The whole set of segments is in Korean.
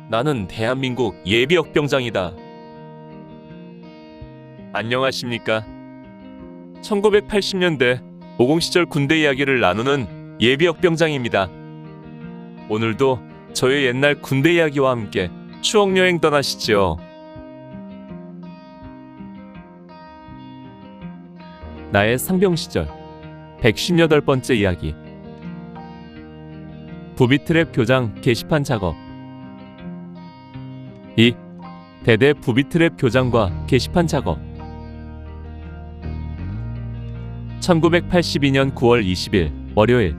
나는 대한민국 예비역병장이다. 안녕하십니까? 1980년대 50 시절 군대 이야기를 나누는 예비역병장입니다. 오늘도 저의 옛날 군대 이야기와 함께 추억여행 떠나시죠. 나의 상병 시절 118번째 이야기. 부비트랩 교장 게시판 작업. 2. 대대 부비트랩 교장과 게시판 작업. 1982년 9월 20일 월요일.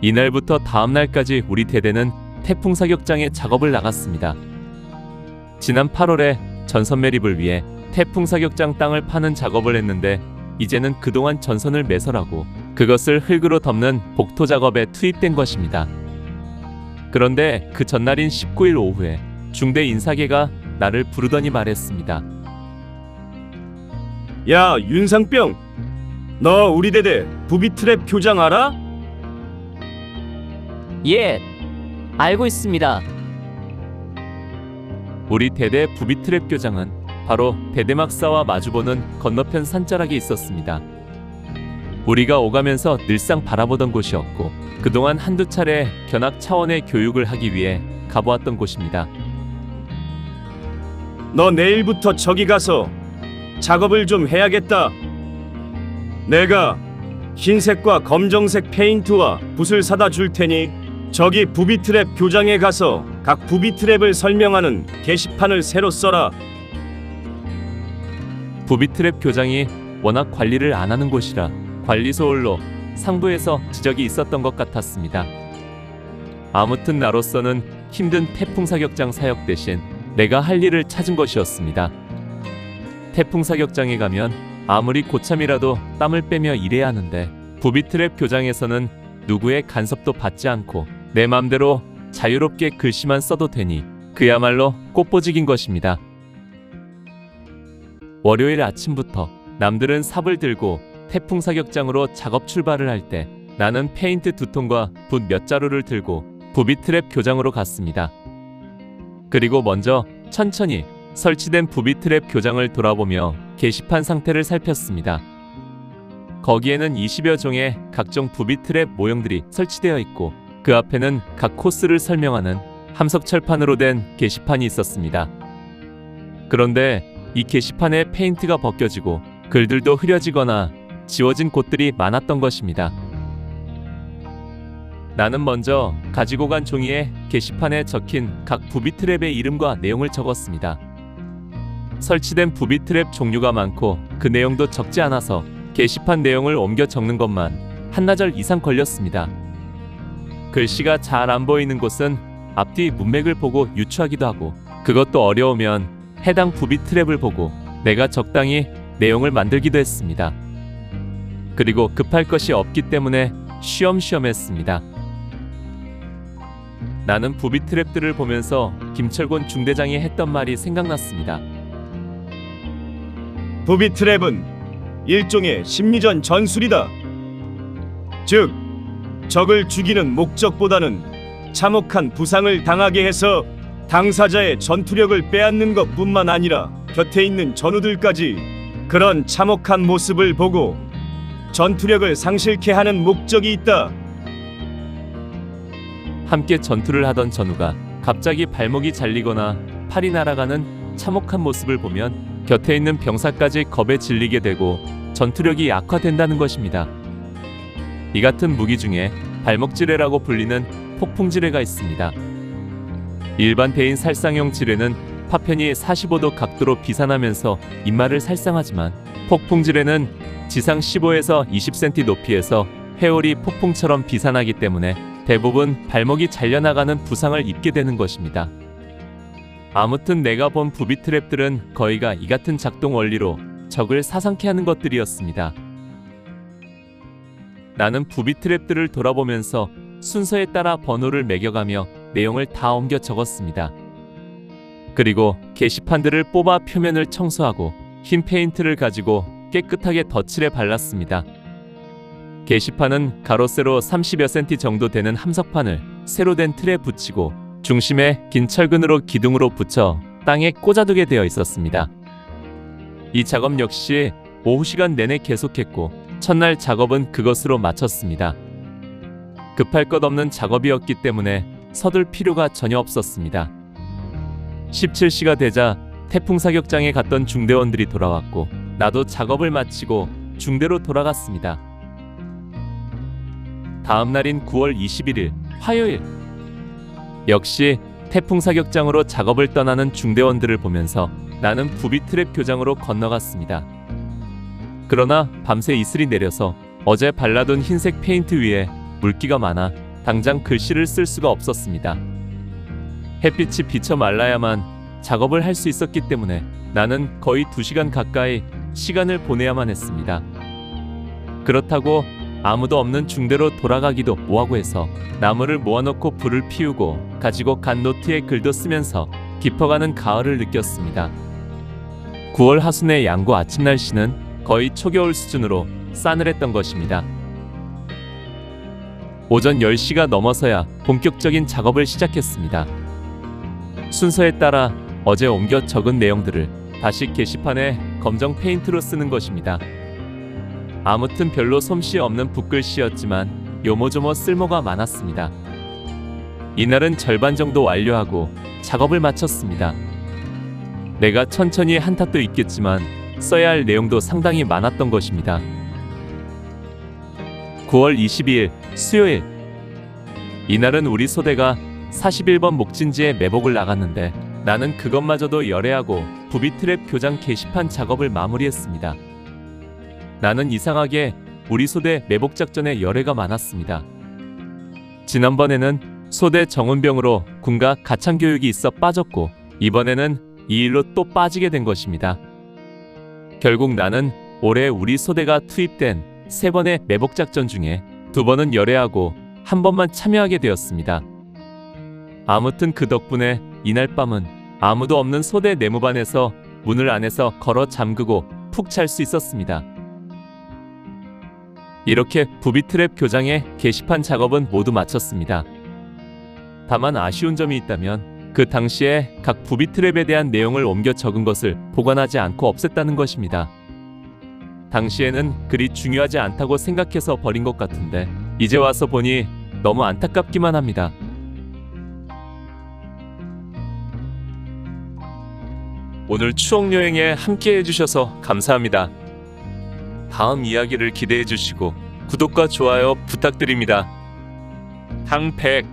이날부터 다음날까지 우리 대대는 태풍 사격장에 작업을 나갔습니다. 지난 8월에 전선 매립을 위해 태풍 사격장 땅을 파는 작업을 했는데 이제는 그동안 전선을 매설하고 그것을 흙으로 덮는 복토 작업에 투입된 것입니다. 그런데 그 전날인 19일 오후에 중대 인사계가 나를 부르더니 말했습니다. 야, 윤상병, 너 우리 대대 부비트랩 교장 알아? 예, 알고 있습니다. 우리 대대 부비트랩 교장은 바로 대대막사와 마주보는 건너편 산자락에 있었습니다. 우리가 오가면서 늘상 바라보던 곳이었고 그동안 한두 차례 견학 차원의 교육을 하기 위해 가보았던 곳입니다. 너 내일부터 저기 가서 작업을 좀 해야겠다. 내가 흰색과 검정색 페인트와 붓을 사다 줄 테니 저기 부비트랩 교장에 가서 각 부비트랩을 설명하는 게시판을 새로 써라. 부비트랩 교장이 워낙 관리를 안 하는 곳이라 관리소홀로 상부에서 지적이 있었던 것 같았습니다. 아무튼 나로서는 힘든 태풍 사격장 사역 대신 내가 할 일을 찾은 것이었습니다. 태풍 사격장에 가면 아무리 고참이라도 땀을 빼며 일해야 하는데 부비트랩 교장에서는 누구의 간섭도 받지 않고 내 맘대로 자유롭게 글씨만 써도 되니 그야말로 꽃보직인 것입니다. 월요일 아침부터 남들은 삽을 들고 태풍 사격장으로 작업 출발을 할 때 나는 페인트 2통과 붓 몇 자루를 들고 부비트랩 교장으로 갔습니다. 그리고 먼저 천천히 설치된 부비트랩 교장을 돌아보며 게시판 상태를 살폈습니다. 거기에는 20여 종의 각종 부비트랩 모형들이 설치되어 있고 그 앞에는 각 코스를 설명하는 함석철판으로 된 게시판이 있었습니다. 그런데 이 게시판에 페인트가 벗겨지고 글들도 흐려지거나 지워진 곳들이 많았던 것입니다. 나는 먼저 가지고 간 종이에 게시판에 적힌 각 부비트랩의 이름과 내용을 적었습니다. 설치된 부비트랩 종류가 많고 그 내용도 적지 않아서 게시판 내용을 옮겨 적는 것만 한나절 이상 걸렸습니다. 글씨가 잘 안 보이는 곳은 앞뒤 문맥을 보고 유추하기도 하고 그것도 어려우면 해당 부비트랩을 보고 내가 적당히 내용을 만들기도 했습니다. 그리고 급할 것이 없기 때문에 쉬엄쉬엄 했습니다. 나는 부비트랩들을 보면서 김철곤 중대장이 했던 말이 생각났습니다. 부비트랩은 일종의 심리전 전술이다. 즉, 적을 죽이는 목적보다는 참혹한 부상을 당하게 해서 당사자의 전투력을 빼앗는 것뿐만 아니라 곁에 있는 전우들까지 그런 참혹한 모습을 보고 전투력을 상실케 하는 목적이 있다. 함께 전투를 하던 전우가 갑자기 발목이 잘리거나 팔이 날아가는 참혹한 모습을 보면 곁에 있는 병사까지 겁에 질리게 되고 전투력이 약화된다는 것입니다. 이 같은 무기 중에 발목지뢰라고 불리는 폭풍지뢰가 있습니다. 일반 대인 살상용 지뢰는 파편이 45도 각도로 비산하면서 인마를 살상하지만 폭풍지뢰는 지상 15에서 20cm 높이에서 회오리 폭풍처럼 비산하기 때문에 대부분 발목이 잘려나가는 부상을 입게 되는 것입니다. 아무튼 내가 본 부비트랩들은 거의가 이 같은 작동 원리로 적을 사상케 하는 것들이었습니다. 나는 부비트랩들을 돌아보면서 순서에 따라 번호를 매겨가며 내용을 다 옮겨 적었습니다. 그리고 게시판들을 뽑아 표면을 청소하고 흰 페인트를 가지고 깨끗하게 덧칠해 발랐습니다. 게시판은 가로 세로 30여 cm 정도 되는 함석판을 세로 된 틀에 붙이고 중심에 긴 철근으로 기둥으로 붙여 땅에 꽂아두게 되어 있었습니다. 이 작업 역시 오후 시간 내내 계속했고 첫날 작업은 그것으로 마쳤습니다. 급할 것 없는 작업이었기 때문에 서둘 필요가 전혀 없었습니다. 17시가 되자 태풍 사격장에 갔던 중대원들이 돌아왔고 나도 작업을 마치고 중대로 돌아갔습니다. 다음 날인 9월 21일 화요일, 역시 태풍 사격장으로 작업을 떠나는 중대원들을 보면서 나는 부비 트랩 교장으로 건너갔습니다. 그러나 밤새 이슬이 내려서 어제 발라둔 흰색 페인트 위에 물기가 많아 당장 글씨를 쓸 수가 없었습니다. 햇빛이 비쳐 말라야만 작업을 할 수 있었기 때문에 나는 거의 2시간 가까이 시간을 보내야만 했습니다. 그렇다고 아무도 없는 중대로 돌아가기도 뭐하고 해서 나무를 모아놓고 불을 피우고 가지고 간 노트에 글도 쓰면서 깊어가는 가을을 느꼈습니다. 9월 하순의 양구 아침 날씨는 거의 초겨울 수준으로 싸늘했던 것입니다. 오전 10시가 넘어서야 본격적인 작업을 시작했습니다. 순서에 따라 어제 옮겨 적은 내용들을 다시 게시판에 검정 페인트로 쓰는 것입니다. 아무튼 별로 솜씨 없는 붓글씨였지만 요모조모 쓸모가 많았습니다. 이날은 절반 정도 완료하고 작업을 마쳤습니다. 내가 천천히 한 탓도 있겠지만 써야 할 내용도 상당히 많았던 것입니다. 9월 22일 수요일, 이날은 우리 소대가 41번 목진지에 매복을 나갔는데 나는 그것마저도 열애하고 부비 트랩 교장 게시판 작업을 마무리했습니다. 나는 이상하게 우리 소대 매복 작전에 열애가 많았습니다. 지난번에는 소대 정운병으로 군가 가창 교육이 있어 빠졌고 이번에는 이 일로 또 빠지게 된 것입니다. 결국 나는 올해 우리 소대가 투입된 3번의 매복 작전 중에 2번은 열애하고 1번만 참여하게 되었습니다. 아무튼 그 덕분에 이날 밤은 아무도 없는 소대 내무반에서 문을 안에서 걸어 잠그고 푹 잘 수 있었습니다. 이렇게 부비 트랩 교장의 게시판 작업은 모두 마쳤습니다. 다만 아쉬운 점이 있다면 그 당시에 각 부비 트랩에 대한 내용을 옮겨 적은 것을 보관하지 않고 없앴다는 것입니다. 당시에는 그리 중요하지 않다고 생각해서 버린 것 같은데 이제 와서 보니 너무 안타깝기만 합니다. 오늘 추억여행에 함께 해주셔서 감사합니다. 다음 이야기를 기대해 주시고 구독과 좋아요 부탁드립니다. 항백